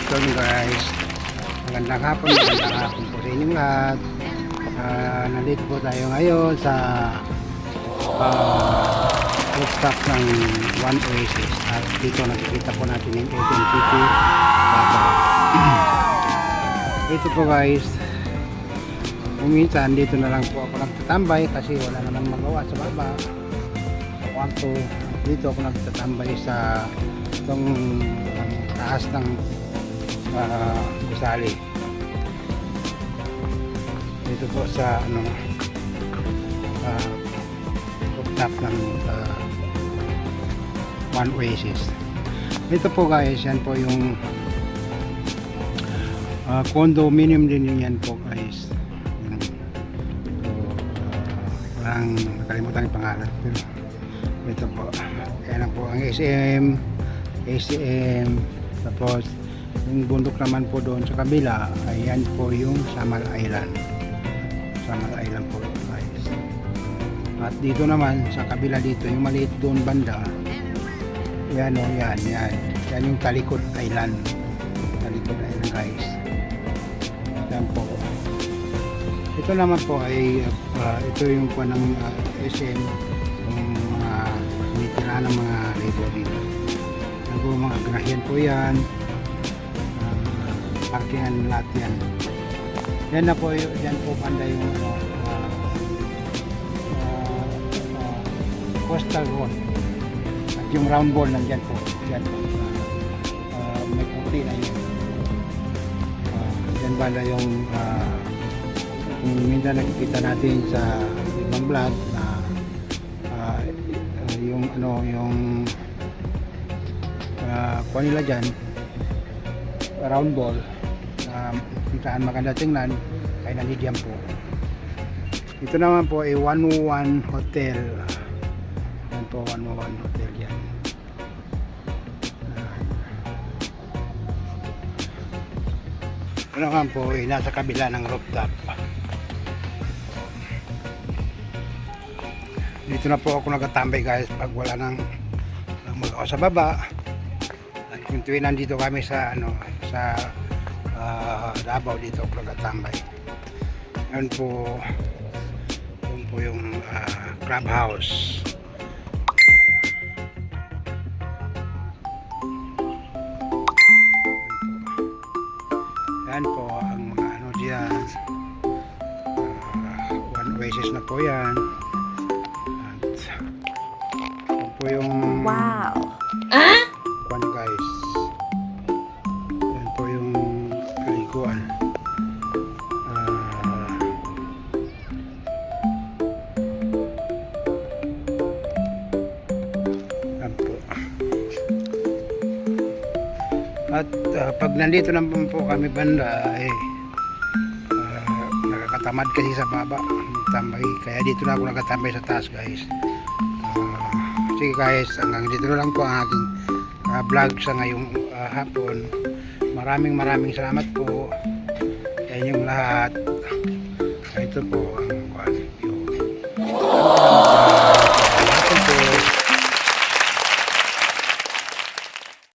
afternoon guys. Magandang hapon po sa inyong lahat. Nandito po tayo ngayon sa rooftop ng One Oasis. At dito nakikita po natin yung Quezon City. Ito po guys, minsan dito na lang po ako nagtatambay kasi wala namang magawa sa baba, sa kwarto. Dito ako nagtatambay sa itong taas ng gusali. Dito po sa rooftop ng One Oasis. Dito po guys, yan po yung condominium din yan po guys. Walang nakalimutan yung pangalan, pero ito po, yan po ang ACM, tapos yung bundok naman po doon sa kabila, ayan po yung Samal Island po guys. At dito naman sa kabila dito, yung maliit doon banda, yan o, yan yung Talikod Island guys. Yan po. Ito naman po ay ito yung po ng SM, yung mga tinitira ng mga labor dito. Yan po mga grahian po yan, parkingan lahat yan. Yan na po, yan po banda yung coastal road. At yung round ball nandyan po, yan po. May puti na yun. Yan banda yung minsan nakikita natin sa ibang vlog na yung kuha nila dyan, round ball, kung saan maganda tingnan ay nandiyan po. Ito naman po ay 101 Hotel. Yan po, 101 Hotel yan. Ito naman po ay nasa kabila ng rooftop. Dito na po ako nagatambay guys pag wala nang magawa sa baba. At kung tuwing nandito kami sa sa Davao, dito ako nagatambay. Yan po yung clubhouse. Yan po ang mga diyan. One Oasis na po yan. Po yung kwan guys, yan po yung kaliguan. Yan po. At pag nandito naman po kami banda ay nakakatamad kasi sa baba tambay, kaya dito na ako nakatambay sa taas guys. Sige guys, hanggang dito na lang po ang aking vlog sa ngayong hapon. Maraming salamat po sa inyong lahat. Ito po ang view.